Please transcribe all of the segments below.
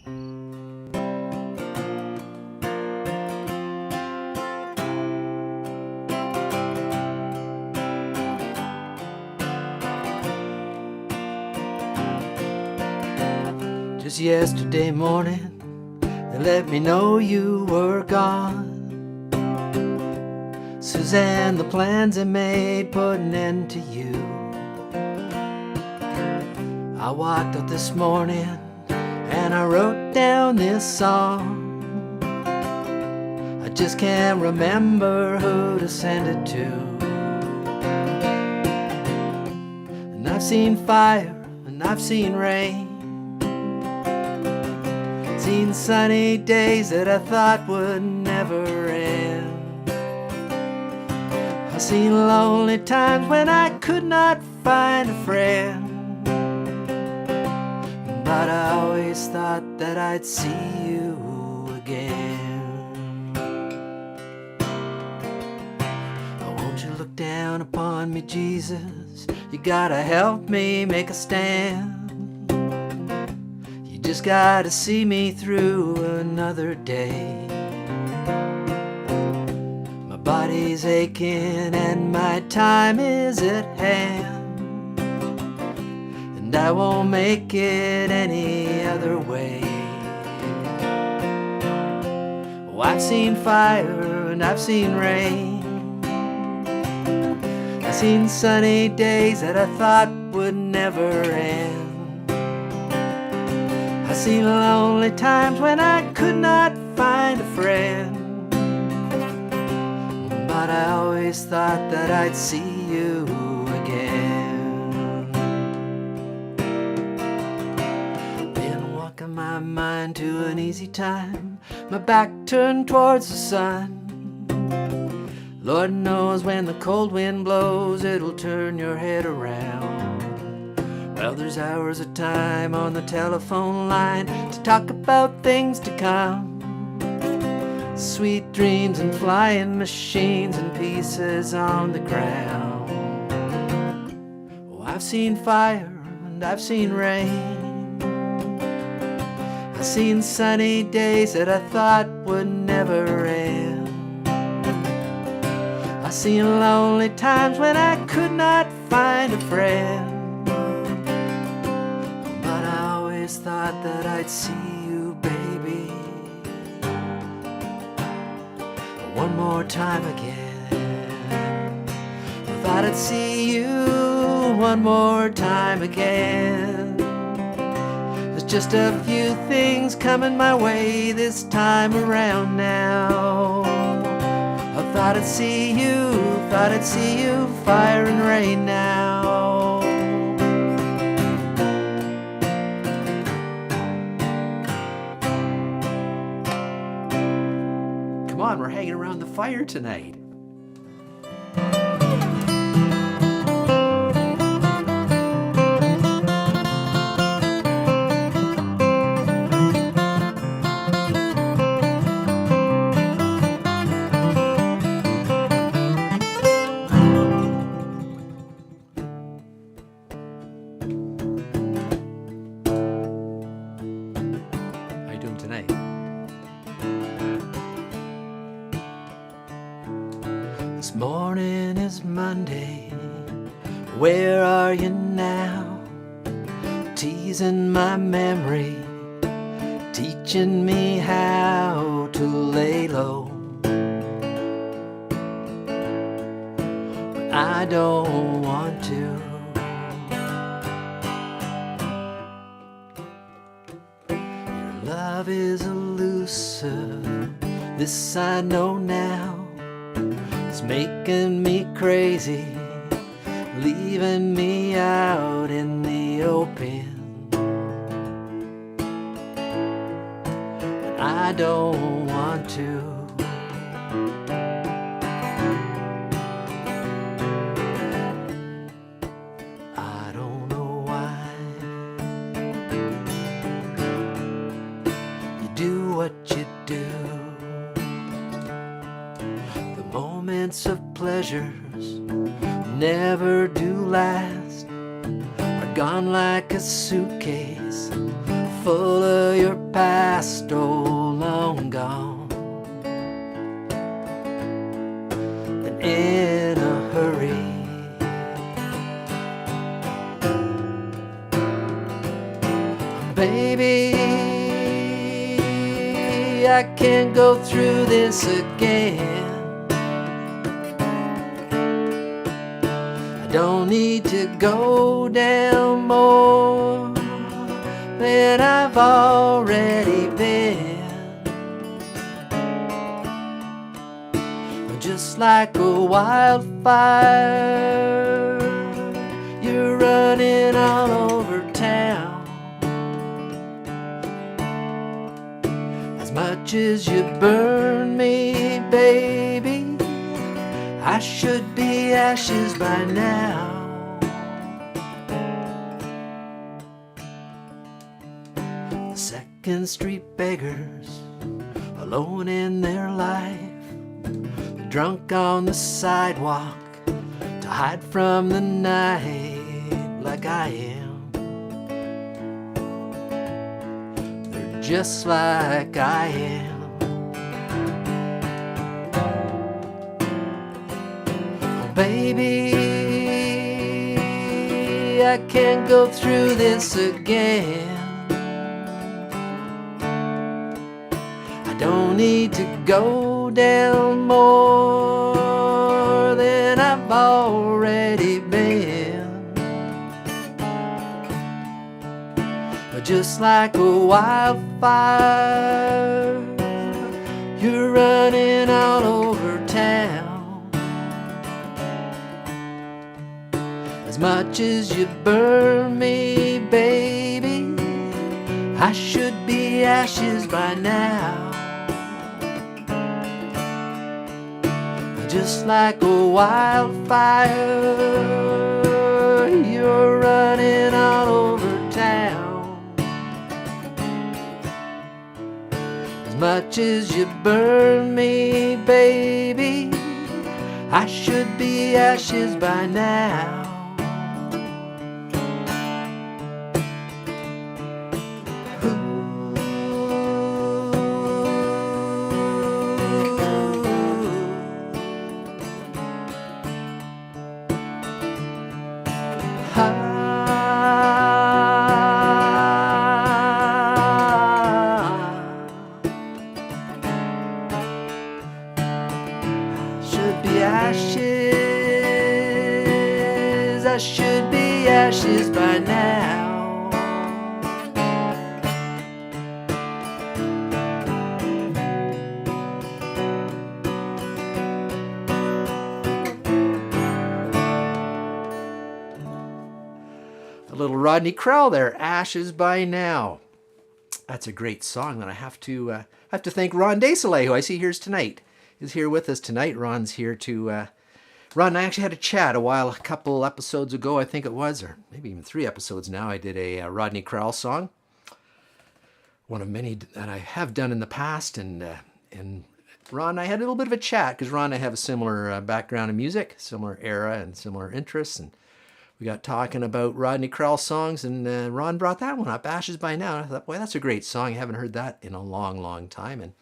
Just yesterday morning, they let me know you were gone. Suzanne, the plans they made put an end to you. I walked up this morning and I wrote down this song. I just can't remember who to send it to. And I've seen fire and I've seen rain, seen sunny days that I thought would never end. I've seen lonely times when I could not find a friend, but I always thought that I'd see you again. Oh, won't you look down upon me, Jesus? You gotta help me make a stand. Just gotta see me through another day. My body's aching and my time is at hand, and I won't make it any other way. Oh, I've seen fire and I've seen rain. I've seen sunny days that I thought would never end. I've seen lonely times when I could not find a friend, but I always thought that I'd see you again. Been walking my mind to an easy time, my back turned towards the sun. Lord knows when the cold wind blows, it'll turn your head around. Well, there's hours of time on the telephone line to talk about things to come. Sweet dreams and flying machines and pieces on the ground. Oh, I've seen fire and I've seen rain. I've seen sunny days that I thought would never end. I've seen lonely times when I could not find a friend, thought that I'd see you, baby, one more time again. I thought I'd see you one more time again. There's just a few things coming my way this time around now. I thought I'd see you, fire and rain now. Come on, we're hanging around the fire tonight. How you doing tonight? This morning is Monday, where are you now? Teasing my memory, teaching me how to lay low. But I don't want to. Your love is elusive, this I know now. It's making me crazy, leaving me out in the open. But I don't want to. I don't know why you do what you do. Moments of pleasures never do last, are gone like a suitcase full of your past, oh, long gone, and in a hurry. Baby, I can't go through this again. I don't need to go down more than I've already been. Just like a wildfire, you're running all over town. As much as you burn me, baby, I should be ashes by now. The Second Street beggars, alone in their life, drunk on the sidewalk to hide from the night like I am. They're just like I am. Oh, baby, I can't go through this again. I don't need to go down more than I've already been. But just like a wildfire, you're running all over town. As much as you burn me, baby, I should be ashes by now. Just like a wildfire, you're running all over town. As much as you burn me, baby, I should be ashes by now. I should be ashes by now. A little Rodney Crowell there, Ashes by Now. That's a great song that I have to thank Ron Desailly, who I see here tonight. Is here with us tonight. Ron's here to Ron and I actually had a chat a couple episodes ago, I think it was, or maybe even 3 episodes now. I did a Rodney Crowell song, one of many that I have done in the past, and Ron and I had a little bit of a chat, because Ron and I have a similar background in music, similar era and similar interests, and we got talking about Rodney Crowell songs, and Ron brought that one up, Ashes by Now, and I thought, boy, that's a great song. I haven't heard that in a long, long time, and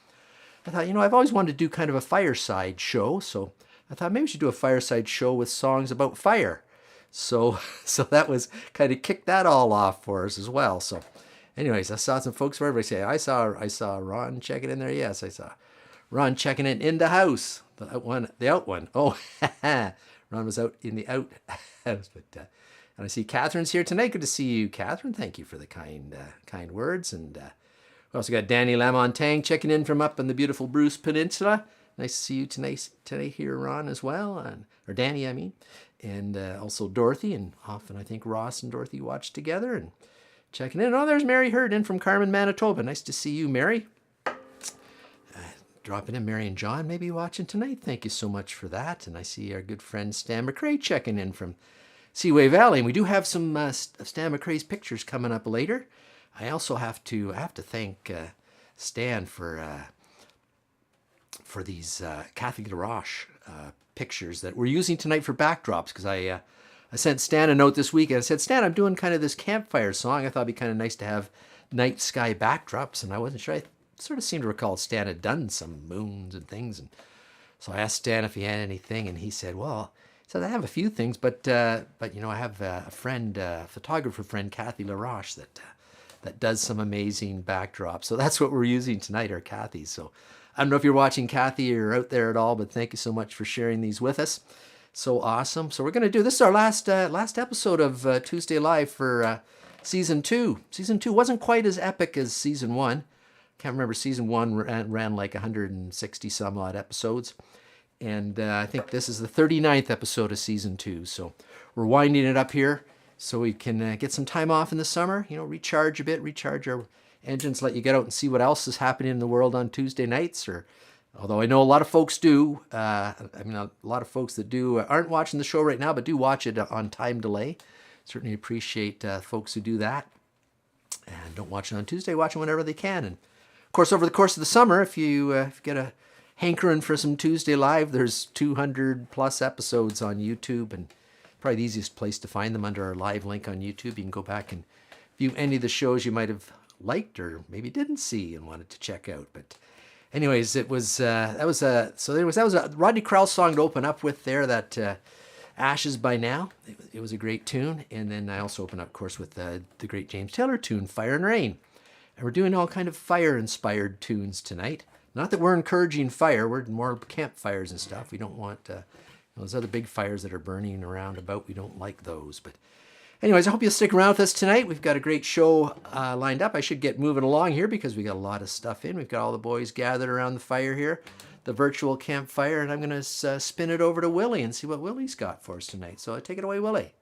I thought, I've always wanted to do kind of a fireside show, so I thought maybe we should do a fireside show with songs about fire. So that was kind of kicked that all off for us as well. So anyways, I saw some folks where everybody say, I saw Ron checking in there. Yes, I saw Ron checking in the house. The out one. Oh, Ron was out in the out house. But and I see Catherine's here tonight. Good to see you, Catherine. Thank you for the kind words. And we also got Danny Lamontagne checking in from up on the beautiful Bruce Peninsula. Nice to see you tonight here, Ron, as well, or Danny, I mean, and also Dorothy, and often I think Ross and Dorothy watch together and checking in. Oh, there's Mary Hurd in from Carmen, Manitoba. Nice to see you, Mary. Dropping in, Mary and John maybe watching tonight. Thank you so much for that. And I see our good friend Stan McRae checking in from Seaway Valley, and we do have some Stan McRae's pictures coming up later. I also have to thank Stan for these Kathy LaRoche pictures that we're using tonight for backdrops, because I sent Stan a note this week and I said, Stan, I'm doing kind of this campfire song. I thought it'd be kind of nice to have night sky backdrops, and I wasn't sure. I sort of seemed to recall Stan had done some moons and things, and so I asked Stan if he had anything, and he said, "Well," he said, "I have a few things, but I have a friend, photographer friend, Kathy LaRoche, that does some amazing backdrops. So that's what we're using tonight, are Kathy's. So I don't know if you're watching Kathy or out there at all, but thank you so much for sharing these with us. So awesome. So we're going to do this is our last episode of Tuesday Live for season 2. Season 2 wasn't quite as epic as season 1. Can't remember, season 1 ran like 160 some odd episodes. And I think this is the 39th episode of season 2. So we're winding it up here so we can get some time off in the summer, recharge a bit, recharge our engines, let you get out and see what else is happening in the world on Tuesday nights. Although I know a lot of folks do. A lot of folks that do aren't watching the show right now, but do watch it on time delay. Certainly appreciate folks who do that. And don't watch it on Tuesday, watch it whenever they can. And of course, over the course of the summer, if you get a hankering for some Tuesday Live, there's 200 plus episodes on YouTube, and probably the easiest place to find them under our live link on YouTube. You can go back and view any of the shows you might have liked or maybe didn't see and wanted to check out. But anyways, that was a Rodney Crowell song to open up with there, that Ashes by Now. It was a great tune. And then I also open up, of course, with the great James Taylor tune, Fire and Rain. And we're doing all kind of fire-inspired tunes tonight. Not that we're encouraging fire, we're more campfires and stuff. We don't want those other big fires that are burning around about. We don't like those. But anyways, I hope you'll stick around with us tonight. We've got a great show lined up. I should get moving along here because we got a lot of stuff in. We've got all the boys gathered around the fire here, the virtual campfire, and I'm going to spin it over to Willie and see what Willie's got for us tonight. So take it away, Willie.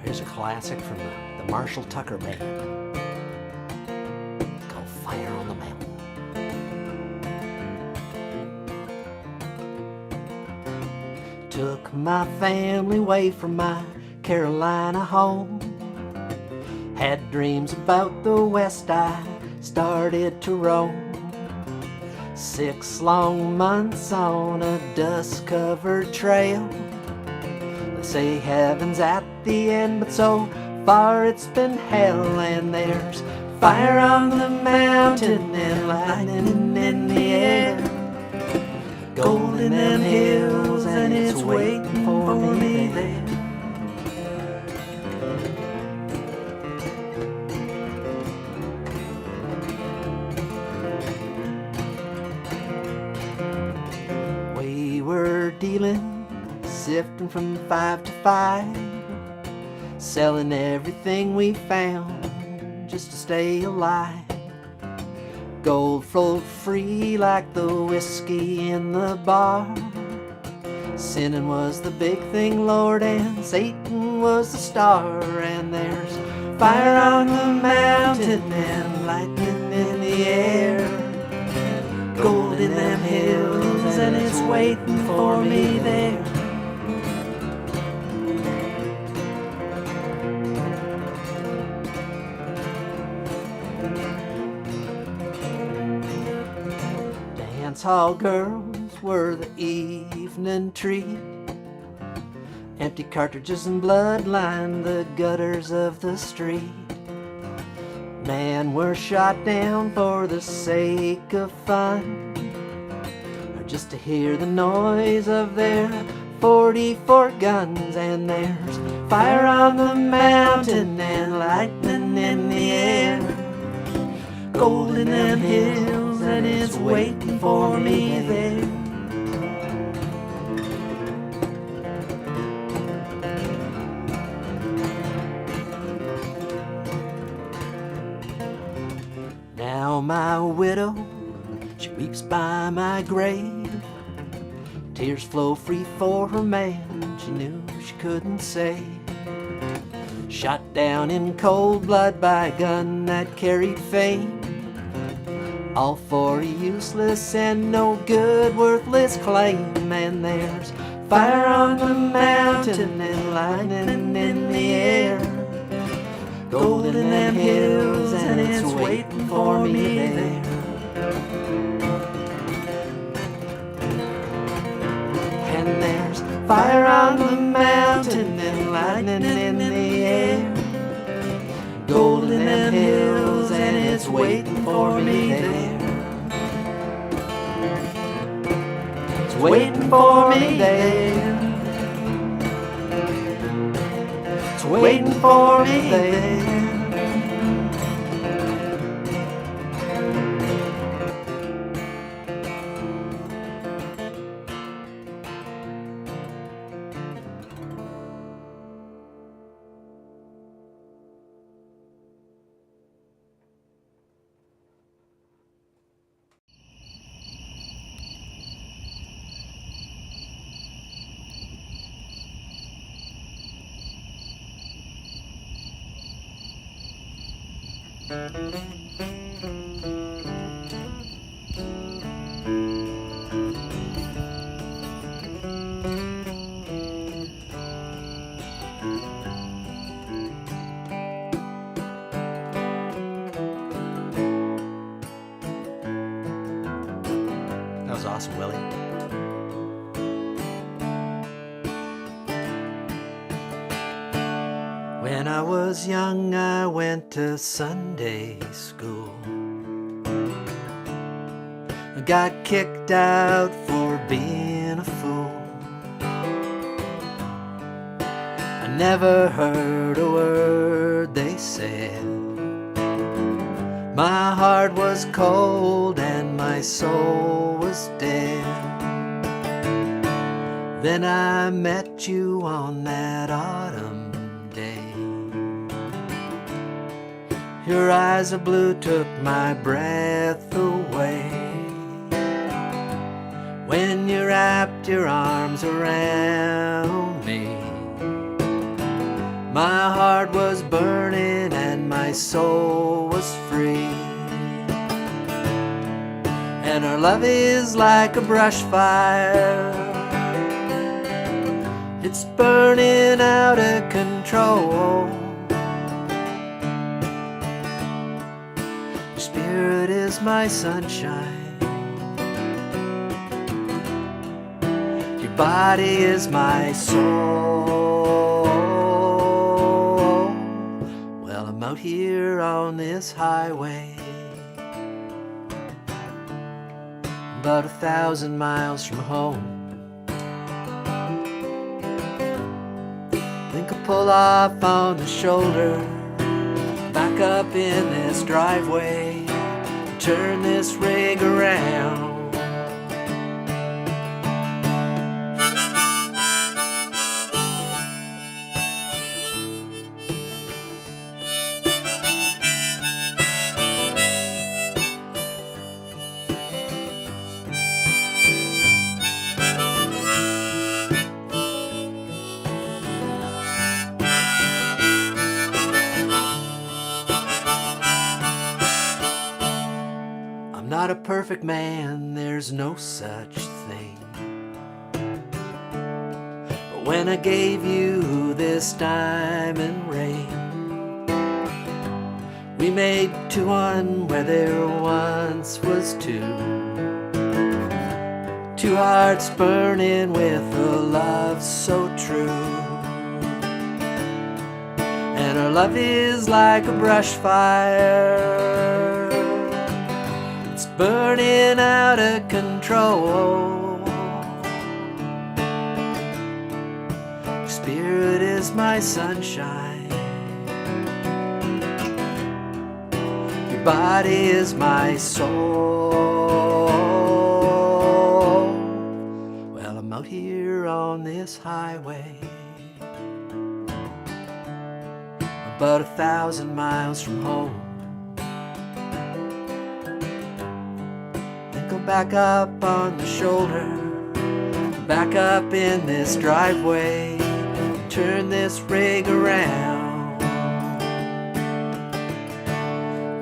Here's a classic from the Marshall Tucker Band called Fire on the Mountain. Took my family away from my Carolina home. Had dreams about the West, I started to roam. 6 long months on a dust-covered trail. They say heaven's at the end, but so far it's been hell. And there's fire on the mountain and lightning in the air, gold in them hills, and it's waiting for me there. We were dealing, sifting from 5 to 5, selling everything we found just to stay alive. Gold flowed free like the whiskey in the bar. Sinning was the big thing, Lord, and Satan was the star. And there's fire on the mountain and lightning in the air, gold in them hills, and it's waiting for me there. Dance hall girls were the evening treat. Empty cartridges and blood lined the gutters of the street. Men were shot down for the sake of fun, or just to hear the noise of their 44 guns. And there's fire on the mountain and lightning in the air, gold in them hills, and it's waiting for me there. Now my widow, she weeps by my grave. Tears flow free for her man she knew she couldn't save. Shot down in cold blood by a gun that carried fame, all for a useless and no good, worthless claim. And there's fire on the mountain and lightning in the air, gold in them hills, and it's waiting for me there. Fire on the mountain and lightning in the air. Gold in them hills and it's waiting for me there. It's waiting for me there. It's waiting for me there. That was awesome, Willie. When I was young, I went to Sunday school. I got kicked out for being a fool. I never heard a word they said. My heart was cold and my soul was dead. Then I met you on that autumn day. Your eyes of blue took my breath away. When you wrapped your arms around me, my heart was burning and my soul was free. And our love is like a brush fire. It's burning out of control. Your spirit is my sunshine. Your body is my soul. Well, I'm out here on this highway, about 1,000 miles from home. Think I'll pull off on the shoulder, back up in this driveway, turn this rig around. Not a perfect man, there's no such thing. But when I gave you this diamond ring, we made 2 1 where there once was 2. 2 hearts burning with a love so true. And our love is like a brush fire, burning out of control. Your spirit is my sunshine. Your body is my soul. Well, I'm out here on this highway, about 1,000 miles from home. Back up on the shoulder, back up in this driveway, turn this rig around.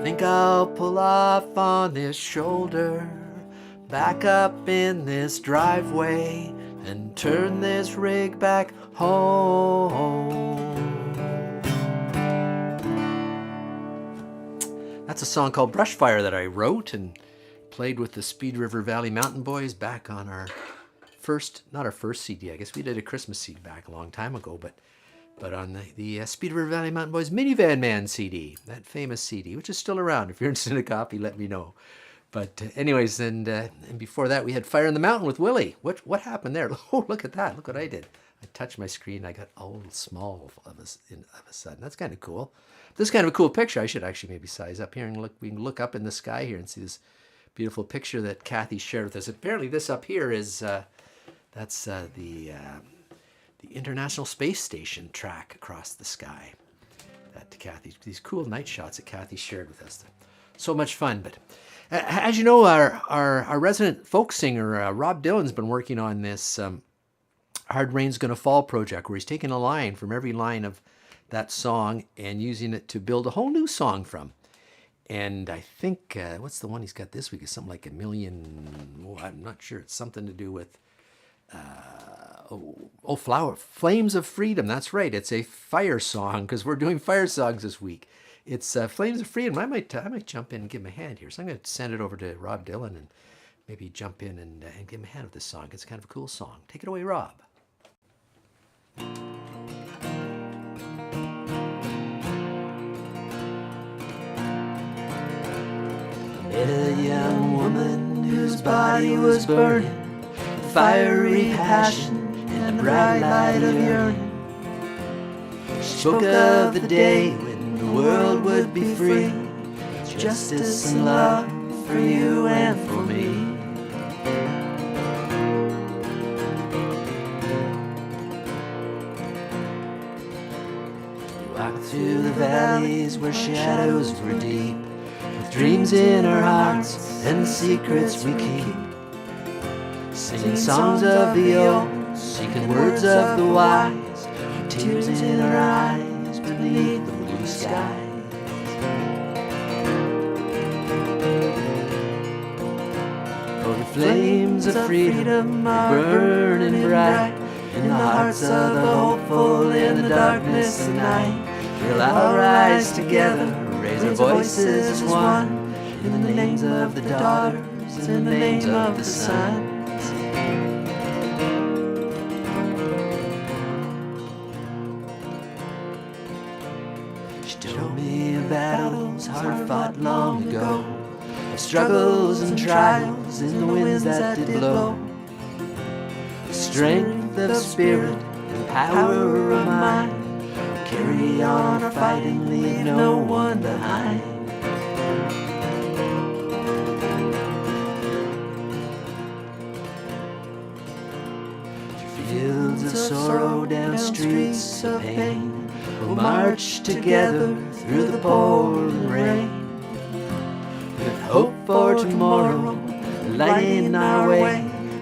Think I'll pull off on this shoulder, back up in this driveway, and turn this rig back home. That's a song called Brush Fire that I wrote and played with the Speed River Valley Mountain Boys back on our not our first CD. I guess we did a Christmas CD back a long time ago, but on the Speed River Valley Mountain Boys Minivan Man CD, that famous CD, which is still around. If you're interested in a copy, let me know. But anyways, and before that, we had Fire in the Mountain with Willie. What happened there? Oh, look at that. Look what I did. I touched my screen. I got all small of a sudden. That's kind of cool. This is kind of a cool picture. I should actually maybe size up here and look. We can look up in the sky here and see this beautiful picture that Kathy shared with us. Apparently, this up here is that's the International Space Station track across the sky. That Kathy, these cool night shots that Kathy shared with us. So much fun. But as you know, our resident folk singer Rob Dylan's been working on this Hard Rain's Gonna Fall project, where he's taking a line from every line of that song and using it to build a whole new song from. And I think, what's the one he's got this week? Is something like a million, I'm not sure. It's something to do with, Flames of Freedom. That's right. It's a fire song, because we're doing fire songs this week. It's Flames of Freedom. I might jump in and give him a hand here. So I'm going to send it over to Rob Dylan and maybe jump in and give him a hand with this song. It's kind of a cool song. Take it away, Rob. Met a young woman whose body was burning, fiery passion and a bright light of yearning. She spoke of the day when the world would be free, justice and love for you and for me. We walked through the valleys where shadows were deep, dreams in our hearts and the secrets we keep, singing songs of the old, seeking words of the wise, tears in our eyes beneath the blue skies. For the flames of freedom are burning bright in the hearts of the hopeful in the darkness of night. We'll all rise together, raise our voices as one, in the names of the daughters, in the names of the sons. She told me of battles hard fought long ago, of struggles and trials in the winds that did blow, the strength of spirit and power of mind. Carry on our fighting, leave no one behind. Through fields of sorrow, down streets of pain, we'll march together through the pouring rain, with hope for tomorrow lighting our way,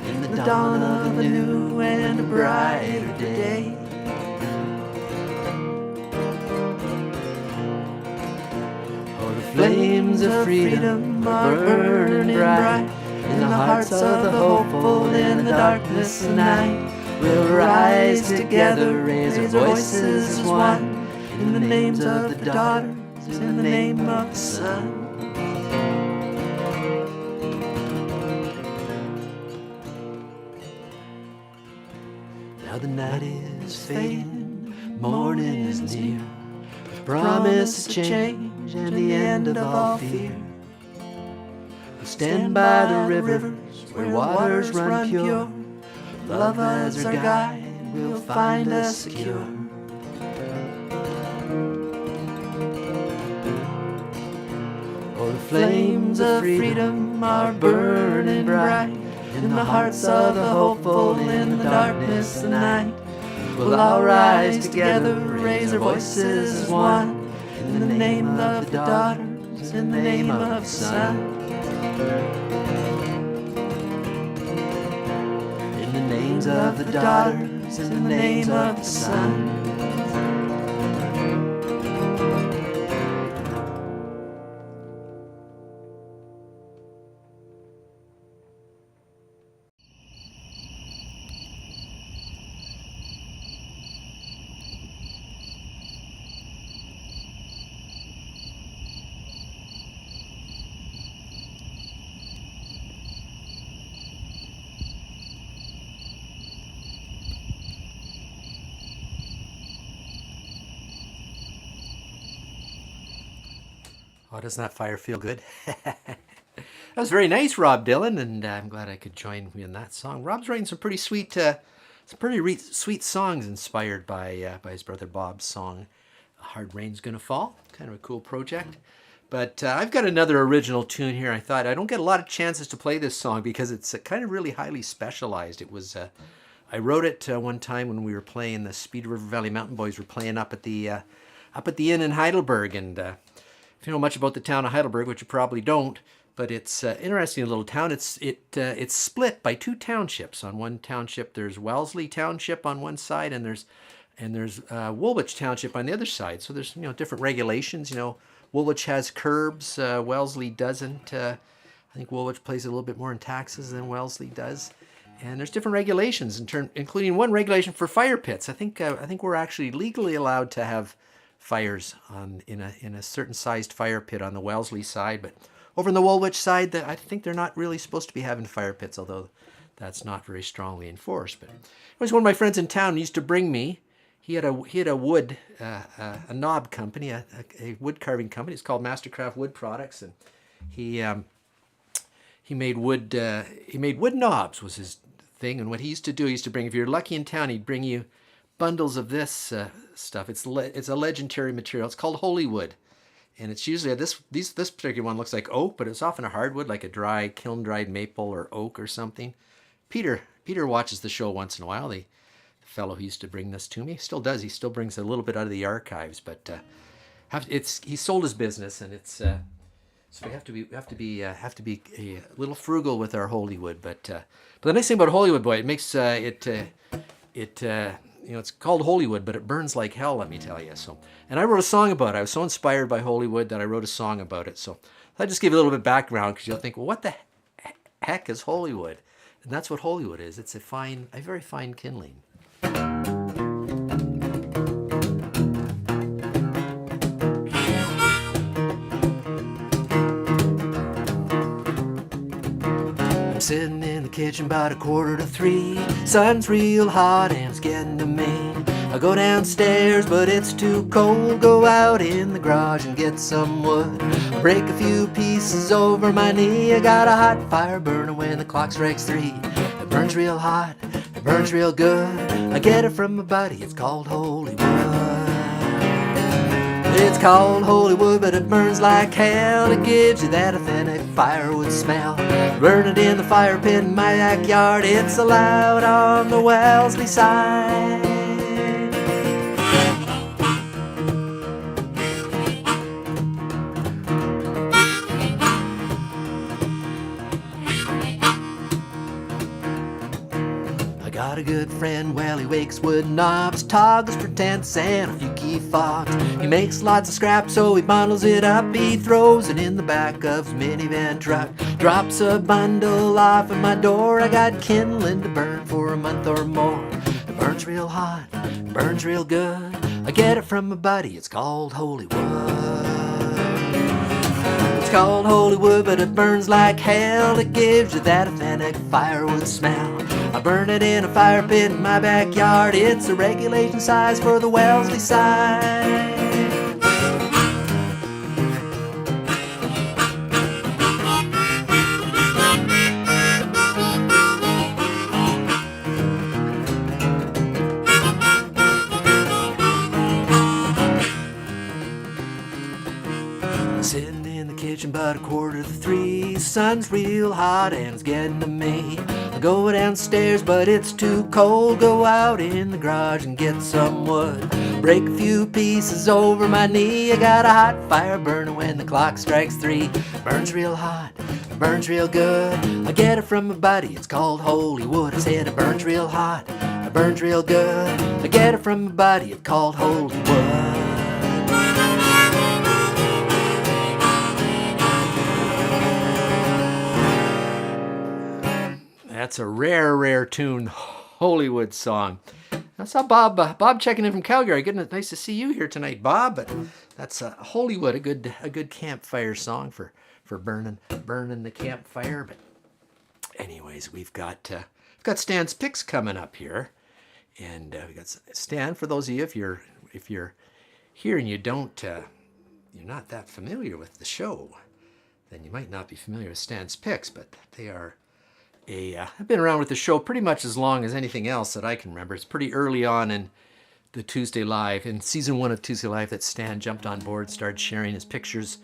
in the dawn of a new and a brighter day. Flames of freedom are burning bright in the hearts of the hopeful in the darkness of night. We'll rise together, raise our voices as one, in the names of the daughters, in the name of the Son. Now the night is fading, morning is near, promise of change and the end of all fear. We'll stand by the rivers where waters run pure, love as our guide will find us secure. Oh, the flames of freedom are burning bright in the hearts of the hopeful in the darkness of night. We'll all rise together, raise our voices as one, in the name of the daughters, in the name of the Son. In the names of the daughters, in the name of the Son. Oh, doesn't that fire feel good? That was very nice, Rob Dylan, and I'm glad I could join you in that song. Rob's writing some pretty sweet, sweet songs inspired by his brother Bob's song, "Hard Rain's Gonna Fall." Kind of a cool project. But I've got another original tune here. I thought I don't get a lot of chances to play this song because it's kind of really highly specialized. It was I wrote it one time when we were playing. The Speed River Valley Mountain Boys were playing up at the inn in Heidelberg, and if you know much about the town of Heidelberg, which you probably don't, but it's an interesting little town. It's split by two townships. On one township, there's Wellesley Township on one side, and there's Woolwich Township on the other side. So there's different regulations. Woolwich has curbs. Wellesley doesn't. I think Woolwich pays a little bit more in taxes than Wellesley does. And there's different regulations including one regulation for fire pits. I think we're actually legally allowed to have fires in a certain sized fire pit on the Wellesley side, but over on the Woolwich side, I think they're not really supposed to be having fire pits, although that's not very strongly enforced. But it was one of my friends in town used to bring me. He had a wood a knob company, a wood carving company. It's called Mastercraft Wood Products, and he made wood knobs was his thing. And what he used to do, he used to bring, if you're lucky in town, he'd bring you bundles of this stuff. It's a legendary material. It's called holy wood, and it's usually this particular one looks like oak, but it's often a hardwood, like a kiln dried maple or oak or something. Peter watches the show once in a while. The fellow who used to bring this to me still does. He still brings a little bit out of the archives, but he sold his business, and it's so we have to be a little frugal with our holy wood. But the nice thing about holy wood, boy, it makes it's called Holywood, but it burns like hell, let me tell you. So, and I wrote a song about it. I was so inspired by Holywood that I wrote a song about it. So I'll just give you a little bit of background, because you'll think, well, what the heck is Holywood? And that's what Holywood is. It's a very fine kindling. I'm sitting in the kitchen about 2:45. Sun's real hot and it's getting to me. I go downstairs, but it's too cold. Go out in the garage and get some wood. Break a few pieces over my knee. I got a hot fire burning when the clock strikes 3. It burns real hot, it burns real good. I get it from my buddy, it's called holy wood. It's called holy wood, but it burns like hell. It gives you that authentic firewood smell. Burn it in the fire pit in my backyard. It's allowed on the Wellesley side. Got a good friend, well, he wakes wood knobs, toggles for tents, and a few key fobs. He makes lots of scrap, so he bundles it up. He throws it in the back of his minivan truck. Drops a bundle off at my door. I got kindling to burn for a month or more. It burns real hot, it burns real good. I get it from my buddy, it's called holy wood. It's called holy wood, but it burns like hell. It gives you that authentic firewood smell. I burn it in a fire pit in my backyard. It's a regulation size for the Wellesley side. Sitting in the kitchen about 2:45. Sun's real hot and it's getting to me. I go downstairs, but it's too cold. Go out in the garage and get some wood. Break a few pieces over my knee. I got a hot fire burning when the clock strikes 3. Burns real hot, it burns real good. I get it from my buddy, it's called holy wood. I said it burns real hot, it burns real good. I get it from my buddy, it's called holy wood. That's a rare tune, Holywood song. I saw Bob checking in from Calgary. Goodness, nice to see you here tonight, Bob. But that's Holywood, a good campfire song for burning the campfire. But anyways, we've got Stan's picks coming up here, and we got Stan. For those of you, if you're here and you don't you're not that familiar with the show, then you might not be familiar with Stan's picks, but they are I've been around with the show pretty much as long as anything else that I can remember. It's pretty early on in the Tuesday Live, in season 1 of Tuesday Live, that Stan jumped on board, started sharing his pictures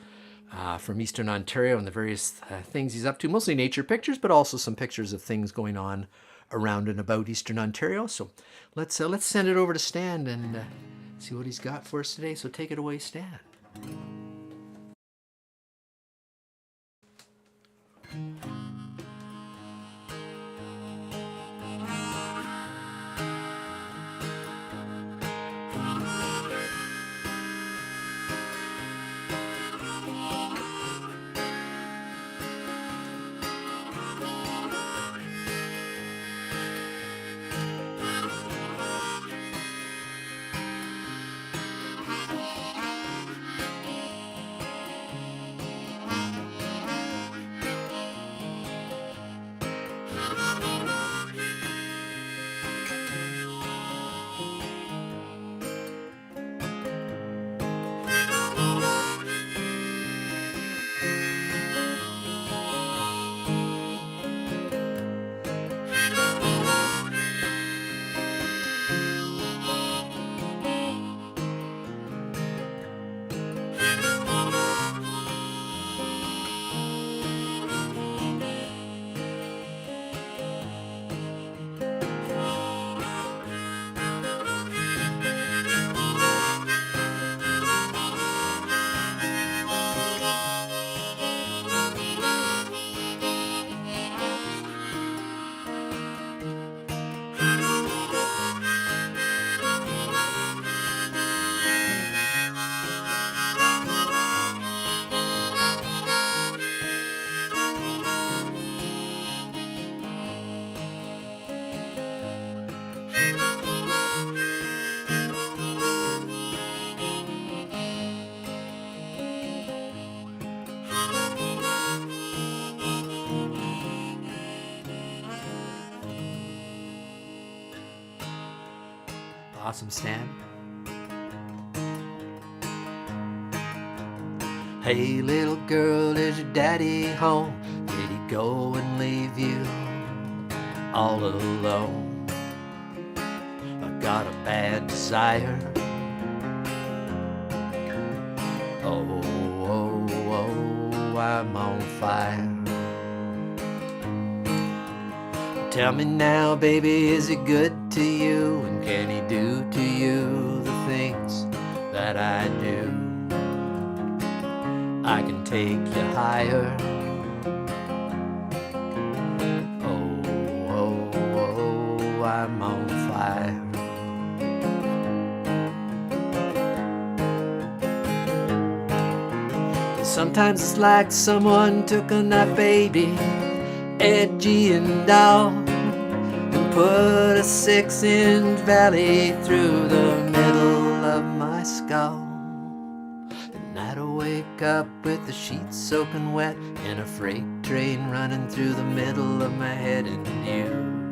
from Eastern Ontario and the various things he's up to, mostly nature pictures, but also some pictures of things going on around and about Eastern Ontario. So let's send it over to Stan and see what he's got for us today. So take it away, Stan. Awesome, Stan. Hey, little girl, is your daddy home? Did he go and leave you all alone? I got a bad desire. Oh, oh, oh, I'm on fire. Tell me now, baby, is he good to you? And can he do to you the things that I do? I can take you higher. Oh, oh, oh, I'm on fire. Sometimes it's like someone took a knife, baby, edgy and dull, and put a 6-inch valley through the middle of my skull. And I'd wake up with the sheets soaking wet and a freight train running through the middle of my head. And you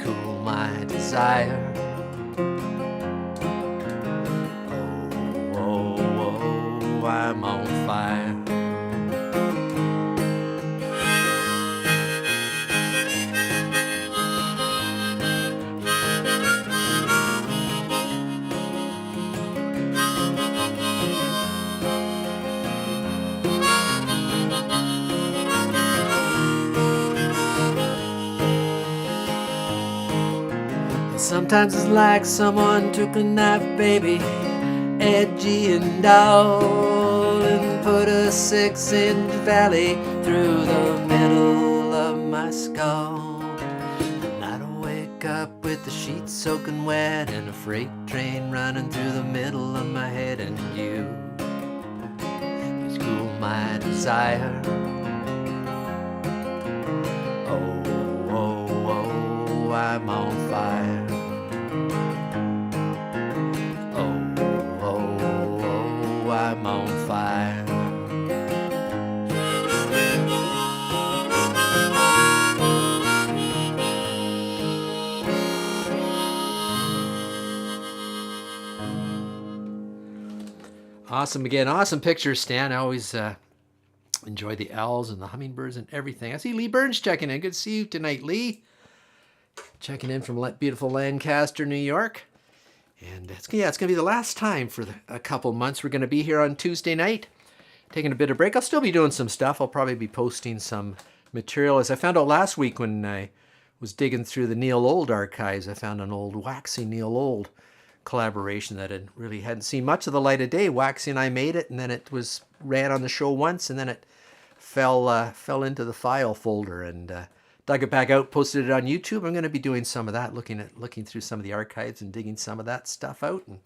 cool my desire. Oh, oh, oh, I'm on fire. Sometimes it's like someone took a knife, baby, edgy and dull, and put a 6-inch valley through the middle of my skull. And I'd wake up with the sheets soaking wet and a freight train running through the middle of my head. And you cool my desire. Oh, oh, oh, I'm on fire. I'm on fire. Awesome again. Awesome pictures, Stan. I always enjoy the owls and the hummingbirds and everything. I see Lee Burns checking in. Good to see you tonight, Lee. Checking in from beautiful Lancaster, New York. And it's going to be the last time for a couple months. We're going to be here on Tuesday night, taking a bit of break. I'll still be doing some stuff. I'll probably be posting some material. As I found out last week when I was digging through the Neil Old archives, I found an old Waxy Neil Old collaboration that hadn't seen much of the light of day. Waxy and I made it, and then it was ran on the show once, and then it fell into the file folder, and dug it back out, posted it on YouTube. I'm going to be doing some of that, looking through some of the archives and digging some of that stuff out, and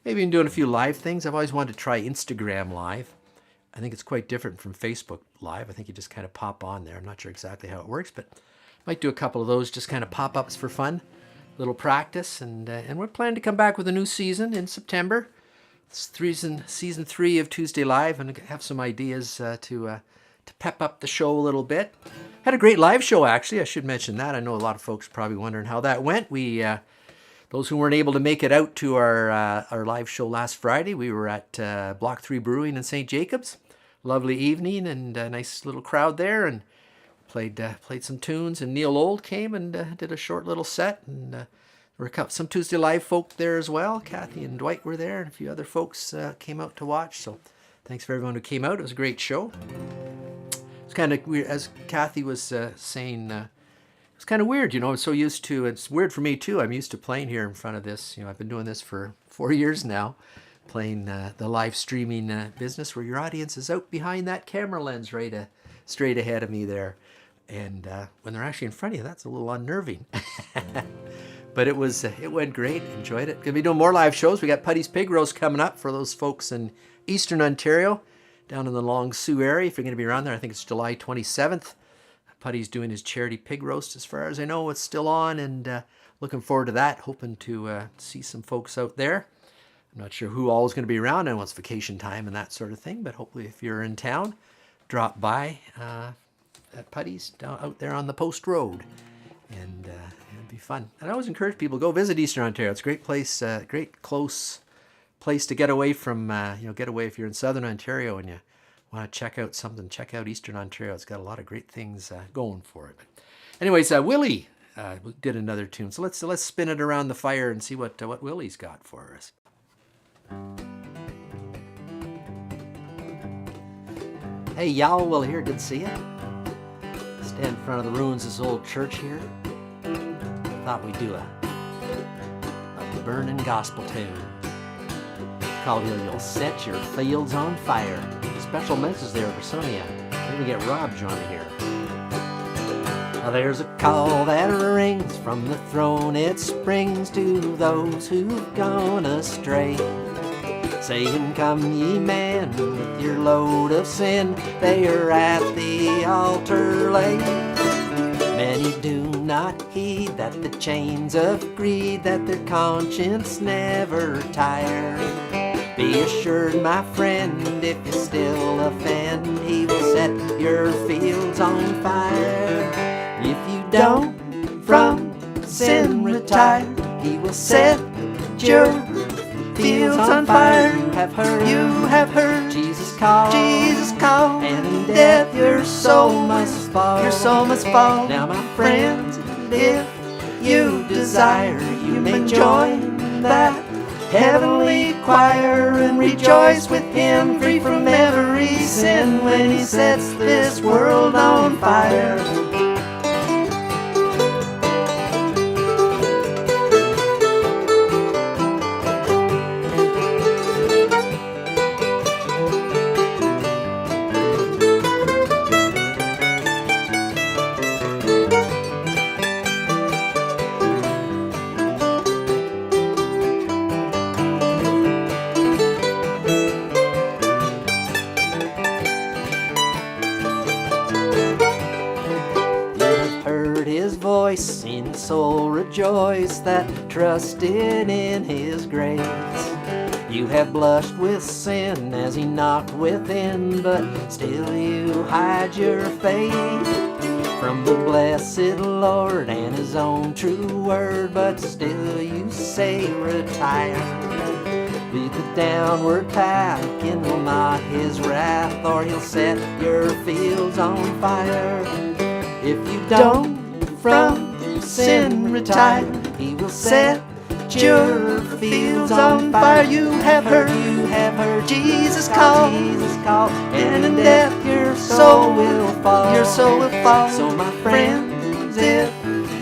maybe even doing a few live things. I've always wanted to try Instagram Live. I think it's quite different from Facebook Live. I think you just kind of pop on there. I'm not sure exactly how it works, but might do a couple of those, just kind of pop-ups for fun, little practice, and we're planning to come back with a new season in September. It's season 3 of Tuesday Live, and I have some ideas to pep up the show a little bit. Had a great live show, actually. I should mention that. I know a lot of folks probably wondering how that went. We, those who weren't able to make it out to our live show last Friday, we were at Block 3 Brewing in St. Jacobs. Lovely evening and a nice little crowd there, and played some tunes. And Neil Old came and did a short little set, and there were some Tuesday Live folk there as well. Kathy and Dwight were there, and a few other folks came out to watch. So thanks for everyone who came out. It was a great show. It's kind of weird, as Kathy was saying, it's kind of weird, I'm so used to, it's weird for me too, I'm used to playing here in front of this, I've been doing this for 4 years now, playing the live streaming business where your audience is out behind that camera lens straight ahead of me there, and when they're actually in front of you, that's a little unnerving. But it went great, enjoyed it. Gonna be doing more live shows. We got Putty's Pig Roast coming up for those folks in Eastern Ontario, down in the Long Sault area. If you're going to be around there, I think it's July 27th. Putty's doing his charity pig roast, as far as I know. It's still on, and looking forward to that. Hoping to see some folks out there. I'm not sure who all is going to be around. I know it's vacation time and that sort of thing, but hopefully if you're in town, drop by at Putty's out there on the Post Road, and it'll be fun. And I always encourage people, go visit Eastern Ontario. It's a great place, great close place to get away from, get away if you're in Southern Ontario and you want to check out something, check out Eastern Ontario. It's got a lot of great things going for it. But anyways, Willie did another tune. So let's spin it around the fire and see what Willie's got for us. Hey, y'all, Will here. Good to see you. Stand in front of the ruins of this old church here. Thought we'd do a burning gospel tune called You'll Set Your Fields on Fire. A special message there for some of you. Maybe get Rob joining here. Well, there's a call that rings from the throne. It springs to those who've gone astray, saying, come ye men with your load of sin, they are at the altar laid. Many do not heed that the chains of greed, that their conscience never tire. Be assured, my friend, if you still offend, he will set your fields on fire. If you don't from sin retire, he will set your fields on fire. You have heard Jesus call, and in death your soul must fall. Now, my friends, if you desire, you may join that heavenly choir and rejoice with him, free from every sin, when he sets this world on fire. In soul rejoice that trusted in his grace. You have blushed with sin as he knocked within, but still you hide your face from the blessed Lord and his own true word, but still you say retire. Lead the downward path, kindle not his wrath, or he'll set your fields on fire. If you don't from sin retire, he will set your fields on fire. You have heard Jesus call, and in death your soul will fall. So my friends, if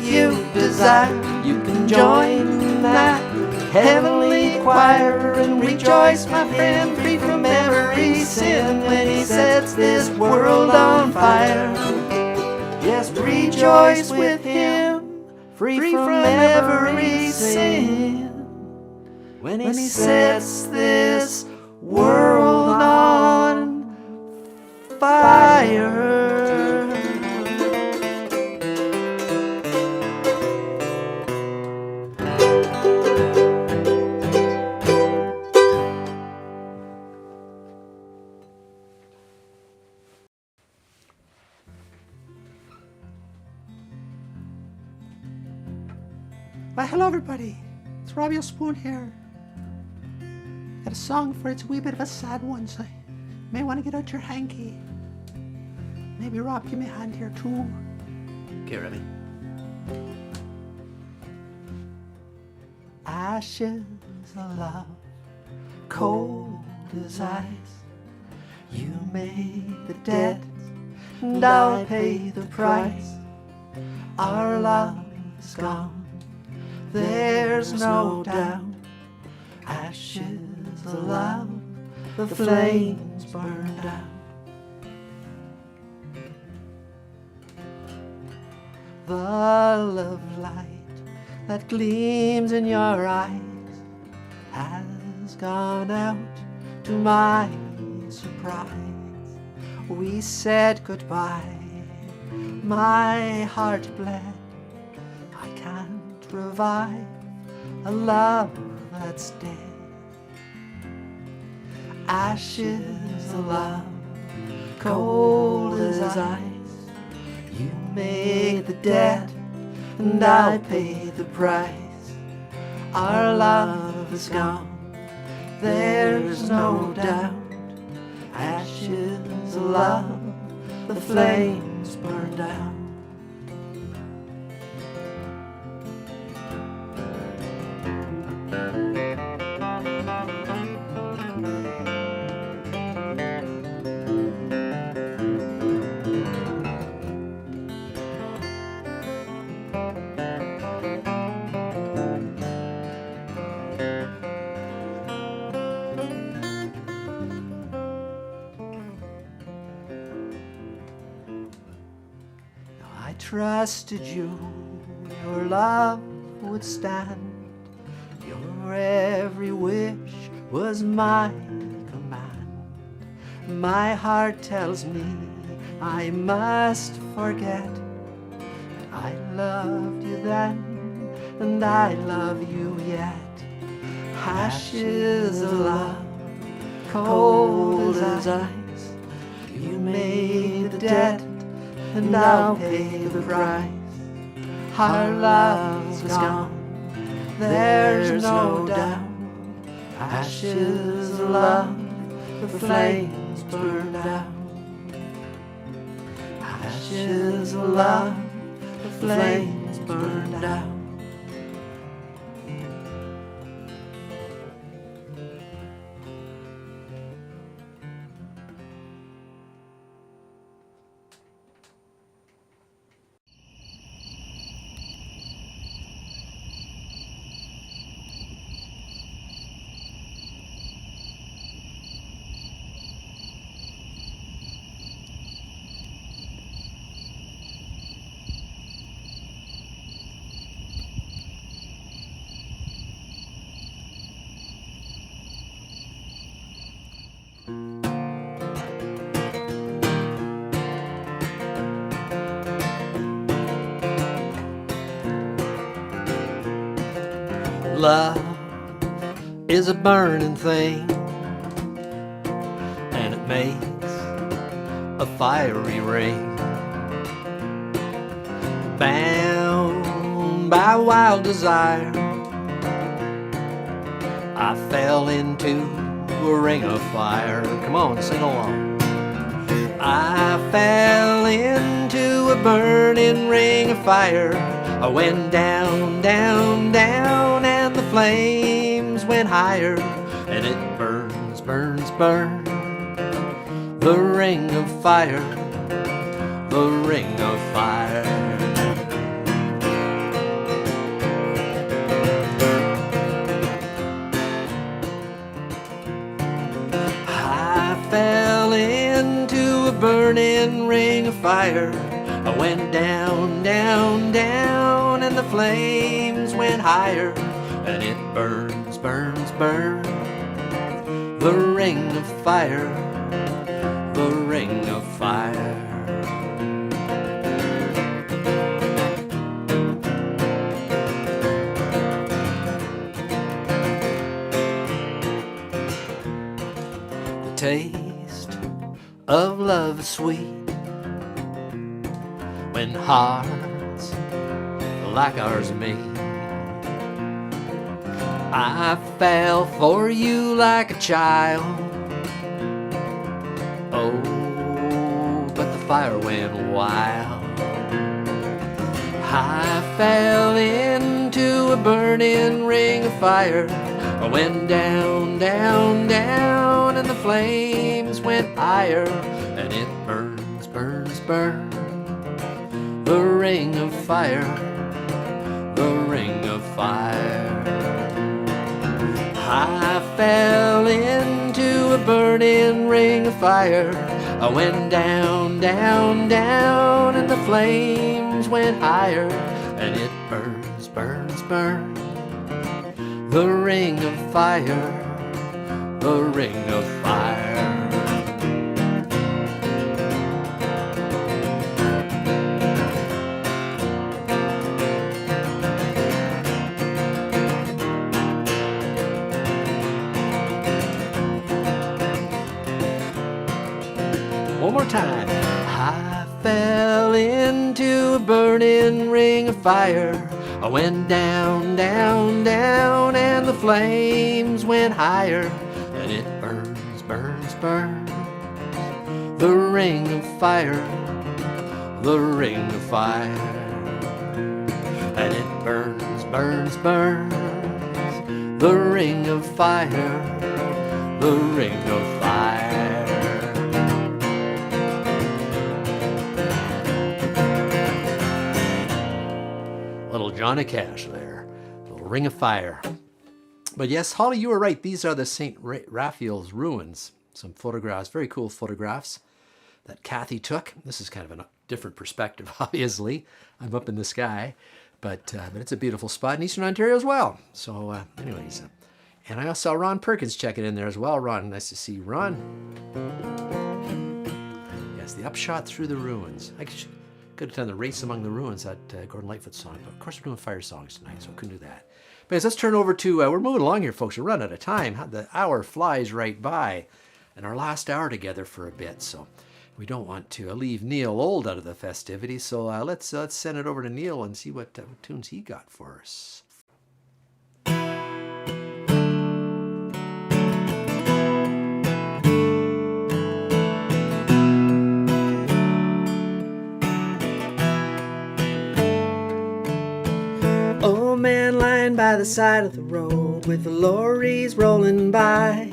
you desire, you can join that heavenly choir and rejoice, my friend, free from every sin when he sets this world on fire. Yes, rejoice with him, free from every sin when he sets this world on fire. Why, hello everybody, it's Robbie Spoon here. Got a song for it's a wee bit of a sad one, so you may want to get out your hanky. Maybe Rob, give me a hand here too. Okay, Robbie. Ashes of love, cold as ice. You made the debt, and I'll pay the price. Our love is gone, there's no doubt. Ashes of love, the flames burned out. The love light that gleams in your eyes has gone out to my surprise. We said goodbye, my heart bled. I can't revive a love that's dead. Ashes of love, cold as ice. You made the debt, and I paid the price. Our love is gone, there's no doubt. Ashes of love, the flames burned out. I trusted you, your love would stand. Your every wish was my command. My heart tells me I must forget. I loved you then, and I love you yet. Ashes of love, cold as ice. You made the debt, and I'll pay the price. Our love's gone, there's no doubt. Ashes of love, the flames burned out. Ashes of love, the flames burned out. Love is a burning thing, and it makes a fiery ring, bound by wild desire. I fell into a ring of fire. Come on, sing along. I fell into a burning ring of fire. I went down, down, down, and the flames went higher. And it burns, burns, burns. The ring of fire, the ring of fire. I fell into a burning ring of fire. I went down, down, down, and the flames went higher. And it burns, burns, burns. The ring of fire, the ring of fire. The taste of love is sweet when hearts like ours meet. I fell for you like a child. Oh, but the fire went wild. I fell into a burning ring of fire. I went down, down, down, and the flames went higher. And it burns, burns, burns. The ring of fire, the ring of fire. I fell into a burning ring of fire. I went down, down, down, and the flames went higher. And it burns, burns, burns. The ring of fire, the ring of fire. One more time. I fell into a burning ring of fire. I went down, down, down, and the flames went higher. And it burns, burns, burns. The ring of fire, the ring of fire. And it burns, burns, burns. The ring of fire, the ring of fire. Little Johnny Cash there, little ring of fire. But yes, Holly, you were right. These are the St. Raphael's ruins. Some photographs, very cool photographs that Kathy took. This is kind of a different perspective, obviously. I'm up in the sky, but it's a beautiful spot in Eastern Ontario as well. So anyways, and I saw Ron Perkins checking in there as well. Ron, nice to see you, Ron. Yes, the upshot through the ruins. I could have done the Race Among the Ruins, that Gordon Lightfoot song, but of course we're doing fire songs tonight, so I couldn't do that. But let's turn over to, we're moving along here, folks. We're running out of time. The hour flies right by, and our last hour together for a bit, so we don't want to leave Neil Old out of the festivities, so let's send it over to Neil and see what tunes he got for us. Old man lying by the side of the road with the lorries rolling by.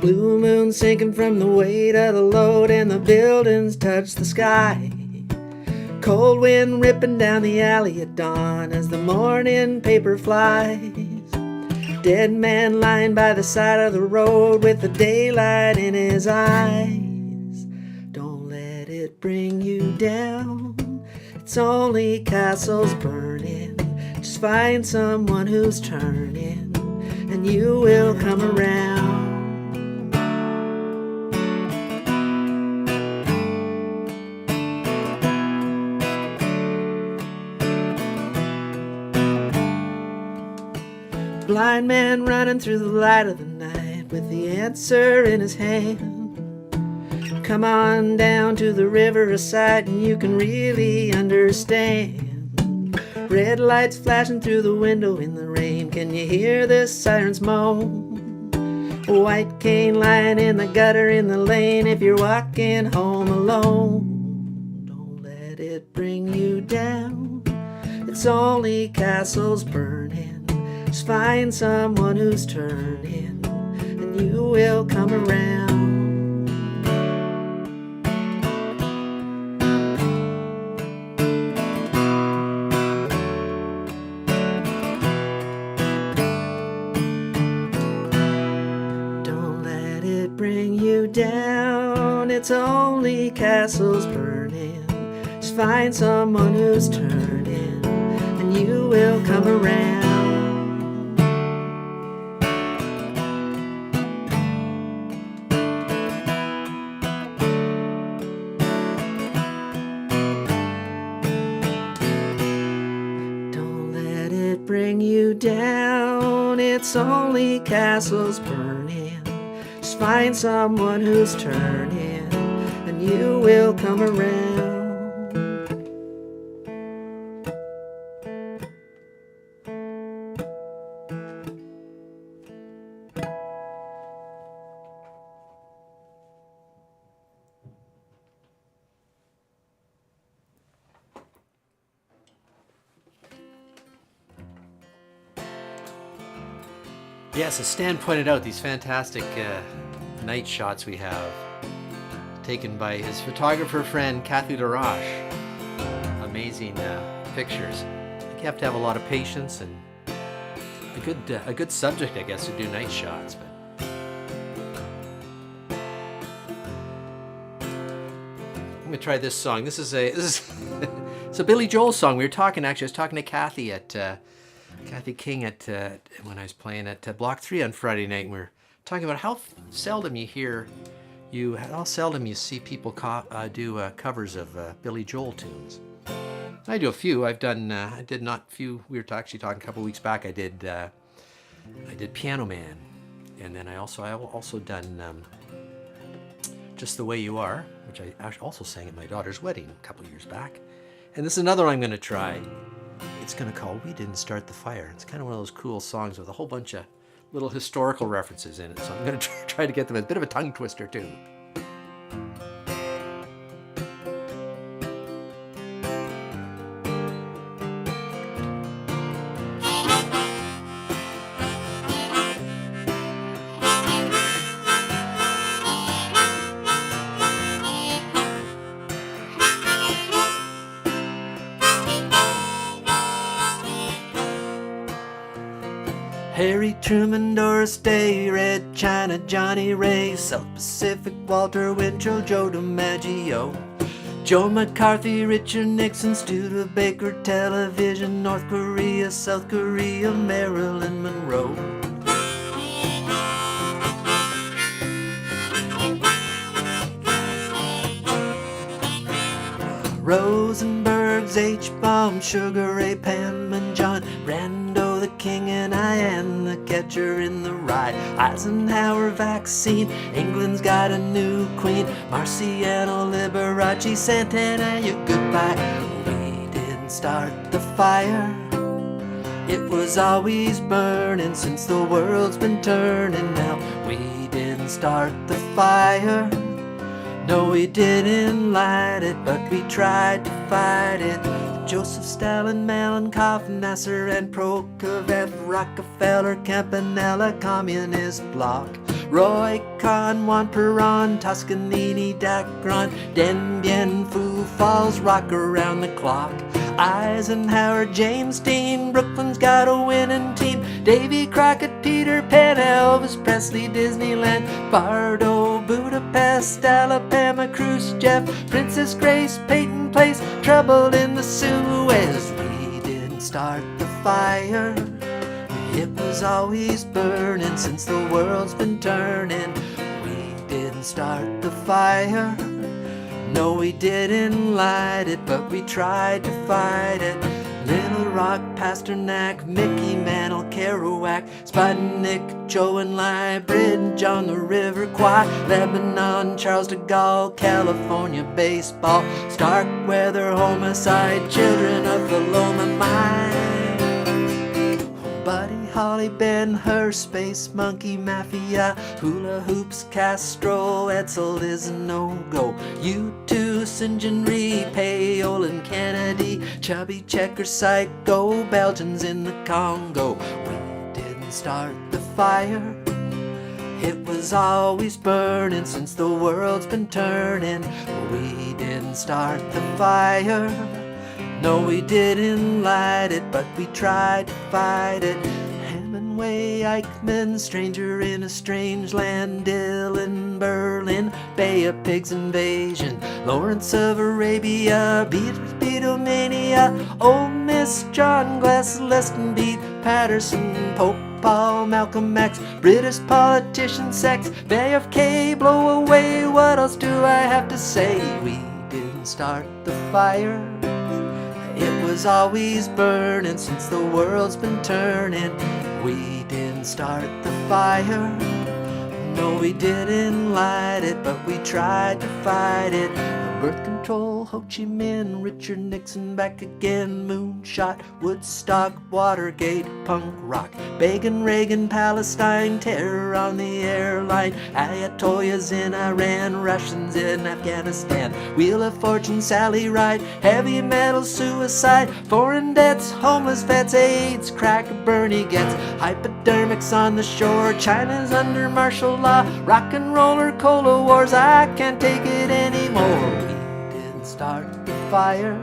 Blue moon sinking from the weight of the load, and the buildings touch the sky. Cold wind ripping down the alley at dawn as the morning paper flies. Dead man lying by the side of the road with the daylight in his eyes. Don't let it bring you down, it's only castles burning. Just find someone who's turning, and you will come around. Blind man running through the light of the night with the answer in his hand. Come on down to the riverside and you can really understand. Red lights flashing through the window in the rain. Can you hear the sirens moan? White cane lying in the gutter in the lane. If you're walking home alone, don't let it bring you down. It's only castles burning. Just find someone who's turning, and you will come around. Bring you down, it's only castles burning. Just find someone who's turning, and you will come around. Don't let it bring you down, it's only castles burning. Just find someone who's turning, and you will come around. Yes, as Stan pointed out, these fantastic night shots we have taken by his photographer friend Kathy LaRoche. Amazing pictures. I think you have to have a lot of patience and a good subject, I guess, to do night shots. But I'm gonna try this song. This is it's a Billy Joel song. We were talking, actually, I was talking to Kathy King when I was playing at Block 3 on Friday night, and we were talking about how seldom you see people do covers of Billy Joel tunes. I do a few. I did not few. We were actually talking a couple of weeks back. I did Piano Man, and then I also done Just the Way You Are, which I also sang at my daughter's wedding a couple of years back. And this is another one I'm going to try. It's going to call We Didn't Start the Fire. It's kind of one of those cool songs with a whole bunch of little historical references in it. So I'm going to try to get them a bit of a tongue twister too. Harry Truman, Doris Day, Red China, Johnny Ray, South Pacific, Walter Winchell, Joe DiMaggio, Joe McCarthy, Richard Nixon, Studebaker, Television, North Korea, South Korea, Marilyn Monroe. Rosenberg's H-Bomb, Sugar Ray, Pam and John, Brando the King and Diane the Catcher in the Rye, Eisenhower vaccine, England's got a new queen, Marciano, Liberace, Santana, you goodbye. We didn't start the fire, it was always burning since the world's been turning. Now we didn't start the fire, no, we didn't light it, but we tried to fight it. Joseph Stalin, Malenkov, Nasser and Prokofiev, Rockefeller, Campanella, Communist Bloc, Roy Kahn, Juan Perón, Toscanini, Dacron, Dien Bien Phu, Falls, Rock Around the Clock, Eisenhower, James Dean, Brooklyn's got a winning team, Davy Crockett, Peter Pan, Elvis Presley, Disneyland, Bardo, Budapest, Alabama, Khrushchev, Princess Grace, Peyton Place, Trouble in the Suez. We didn't start the fire, it was always burning since the world's been turning. We didn't start the fire, no, we didn't light it, but we tried to fight it. Little Rock, Pasternak, Mickey Mantle, Kerouac, Sputnik, Joe and Lai, Bridge on the River Kwai, Lebanon, Charles de Gaulle, California baseball, Starkweather, homicide, children of the Loma Mine. Holly Ben Hur, Space Monkey Mafia, Hula Hoops, Castro, Etzel is a no-go. U2, St. John Rhee, Payol and Kennedy, Chubby Checker, Psycho, Belgians in the Congo. We didn't start the fire, it was always burning since the world's been turning. We didn't start the fire, no, we didn't light it, but we tried to fight it. Hemingway, Eichmann, Stranger in a Strange Land, Dylan, Berlin, Bay of Pigs Invasion, Lawrence of Arabia, Beatlemania, Ole Miss, John Glass, Leston Beat, Patterson, Pope Paul, Malcolm X, British politician, sex, Bay of K, blow away, what else do I have to say? We didn't start the fire, it was always burning since the world's been turning. We didn't start the fire, no, we didn't light it, but we tried to fight it. Birth control, Ho Chi Minh, Richard Nixon back again, moonshot, Woodstock, Watergate, punk rock, Begin, Reagan, Palestine, terror on the airline, Ayatollahs in Iran, Russians in Afghanistan, Wheel of Fortune, Sally Ride, heavy metal, suicide, foreign debts, homeless vets, AIDS, crack, Bernie gets, hypodermics on the shore, China's under martial law, rock and roller, cola wars, I can't take it anymore. Start the fire,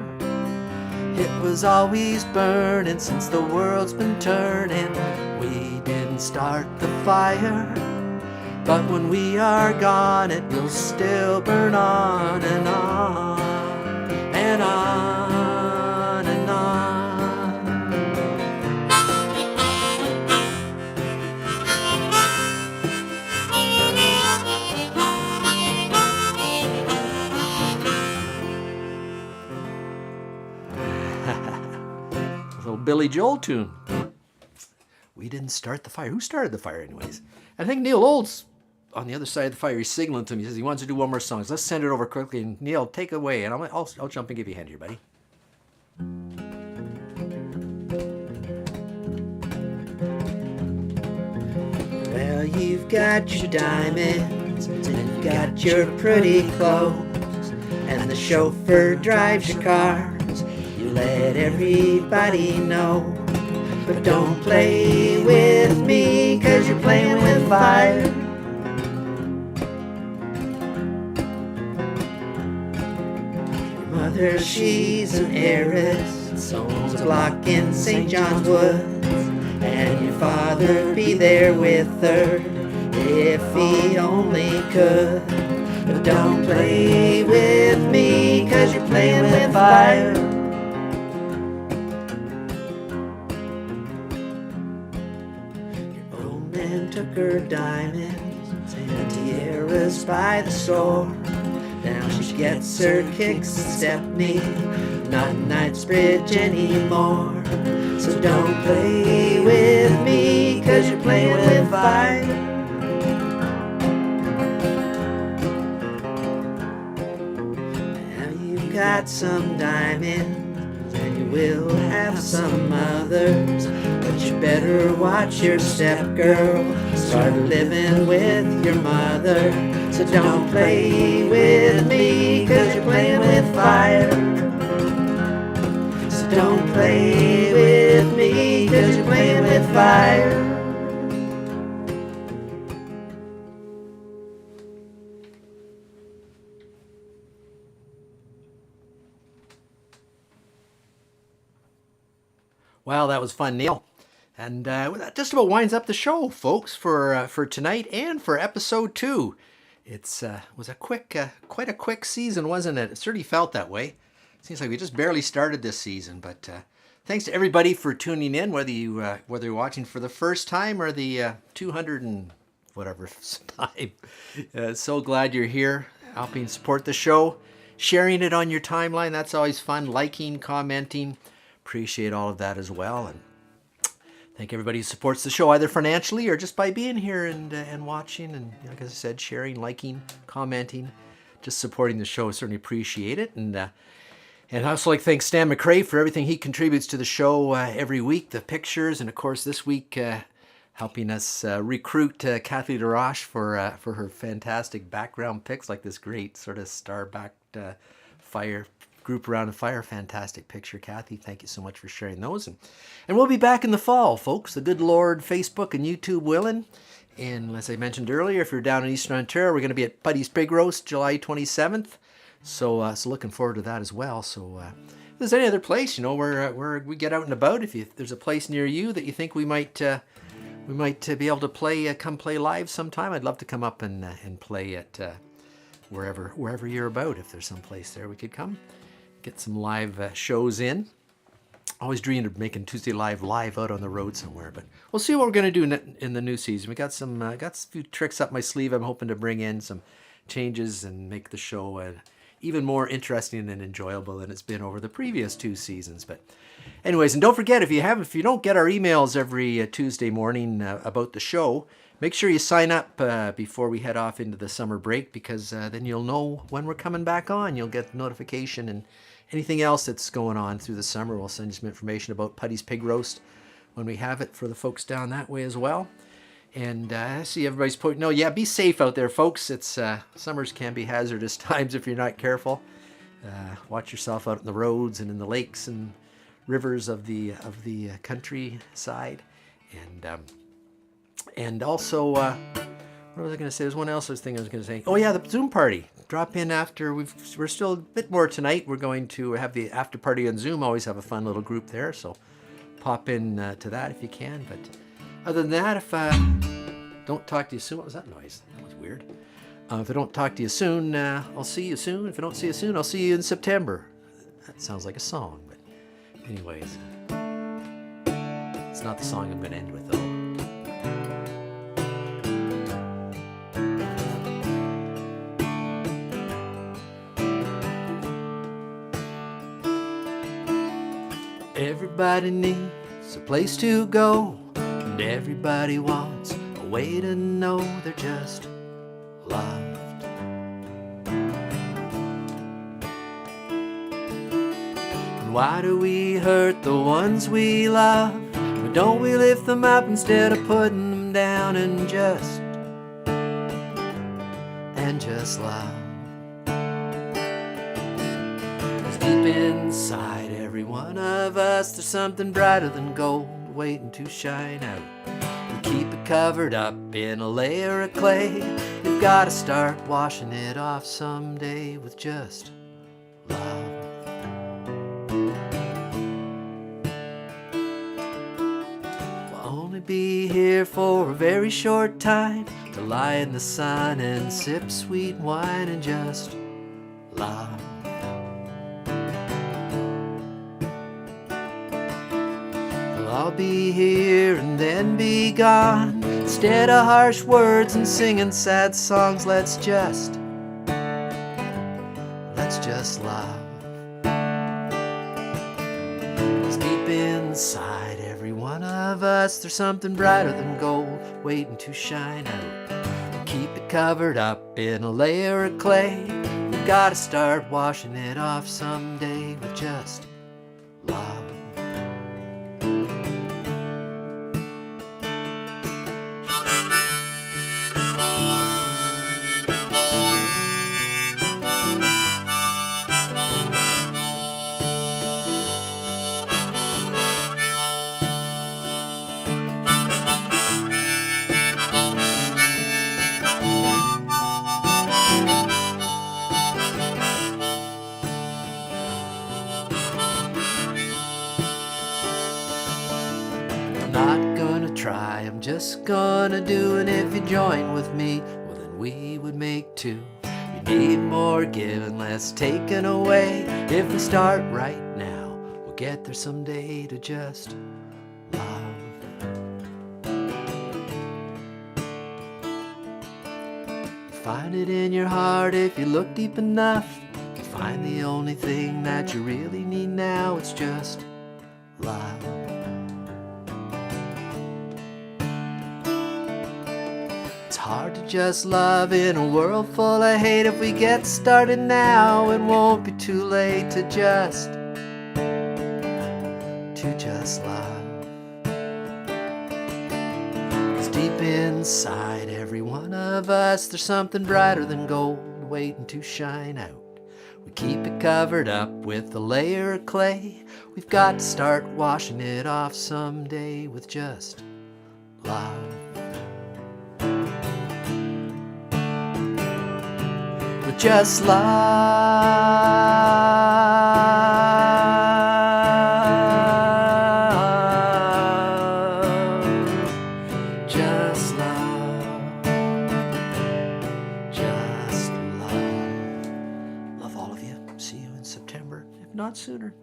it was always burning since the world's been turning. We didn't start the fire, but when we are gone it will still burn on and on and on and on. Billy Joel tune. We didn't start the fire. Who started the fire anyways? I think Neil Old's on the other side of the fire. He's signaling to me. He says he wants to do one more song. So let's send it over quickly. And Neil, take it away. And I'll jump and give you a hand here, buddy. Well, you've got your diamonds and you've got your pretty clothes, and the chauffeur drives your car. Let everybody know, but don't play with me, 'cause you're playing with fire. Your mother, she's an heiress, owns a block in St. John's Woods, and your father be there with her if he only could. But don't play with me, 'cause you're playing with fire. Took her diamonds and tiaras by the store. Now she gets her kicks at Stepney, not Knightsbridge anymore. So don't play with me, 'cause you're playing with fire. Now you've got some diamonds and you will have some others, but you better watch your step, girl. Start living with your mother. So don't play with me, 'cause you're playing with fire. So don't play with me, 'cause you're playing with fire. Well, that was fun, Neil. And that just about winds up the show, folks, for tonight and for episode 2. It's was a quite a quick season, wasn't it? It certainly felt that way. Seems like we just barely started this season, but thanks to everybody for tuning in, whether you're watching for the first time or the 200 and whatever time. So glad you're here, helping support the show, sharing it on your timeline. That's always fun. Liking, commenting, appreciate all of that as well. And thank everybody who supports the show either financially or just by being here and watching, and like I said, sharing, liking, commenting, just supporting the show. I certainly appreciate it. And I also like to thank Stan McRae for everything he contributes to the show every week, the pictures, and of course this week helping us recruit Kathy DeRoche for her fantastic background pics, like this great sort of star-backed fire group around a fire. Fantastic picture, Kathy. Thank you so much for sharing those. And we'll be back in the fall, folks. The good Lord, Facebook and YouTube willing. And as I mentioned earlier, if you're down in Eastern Ontario, we're going to be at Putty's Pig Roast, July 27th. So looking forward to that as well. So if there's any other place, where we get out and about, if there's a place near you that you think we might be able to come play live sometime, I'd love to come up and play at wherever you're about. If there's some place there we could come, get some live shows in. Always dreamed of making Tuesday live out on the road somewhere, but we'll see what we're going to do in the new season. We got a few tricks up my sleeve. I'm hoping to bring in some changes and make the show even more interesting and enjoyable than it's been over the previous 2 seasons. But anyways, and don't forget, if you don't get our emails every Tuesday morning about the show, make sure you sign up before we head off into the summer break, because then you'll know when we're coming back on. You'll get notification, and anything else that's going on through the summer, we'll send you some information about Putty's Pig Roast when we have it for the folks down that way as well. And I see everybody's pointing. No, yeah, be safe out there, folks. It's summers can be hazardous times if you're not careful. Watch yourself out on the roads and in the lakes and rivers of the countryside. And also, what was I going to say? There's one else thing I was going to say. Oh yeah, the Zoom party. Drop in after. We're still a bit more tonight. We're going to have the after party on Zoom. Always have a fun little group there, so pop in to that if you can. But other than that, if don't talk to you soon. What was that noise? That was weird. If I don't talk to you soon, I'll see you soon. If I don't see you soon, I'll see you in September. That sounds like a song, but anyways, it's not the song I'm going to end with though. Everybody needs a place to go, and everybody wants a way to know they're just loved. And why do we hurt the ones we love? Why don't we lift them up instead of putting them down and just love? 'Cause deep inside every one of us, there's something brighter than gold waiting to shine out. We keep it covered up in a layer of clay. We've got to start washing it off someday with just love. We'll only be here for a very short time, to lie in the sun and sip sweet wine and just love. I'll be here and then be gone. Instead of harsh words and singing sad songs, let's just love. 'Cause deep inside every one of us, there's something brighter than gold waiting to shine out. We keep it covered up in a layer of clay. We've got to start washing it off someday with just love. I'm just gonna do, and if you join with me, well then we would make two. We need more giving, less taken away. If we start right now, we'll get there someday to just love. Find it in your heart if you look deep enough. You find the only thing that you really need now, it's just love. It's hard to just love in a world full of hate. If we get started now, it won't be too late to just love. deep inside every one of us, there's something brighter than gold waiting to shine out. We keep it covered up with a layer of clay. We've got to start washing it off someday with just love. With just love. Just love. Just love. Love all of you. See you in September, if not sooner.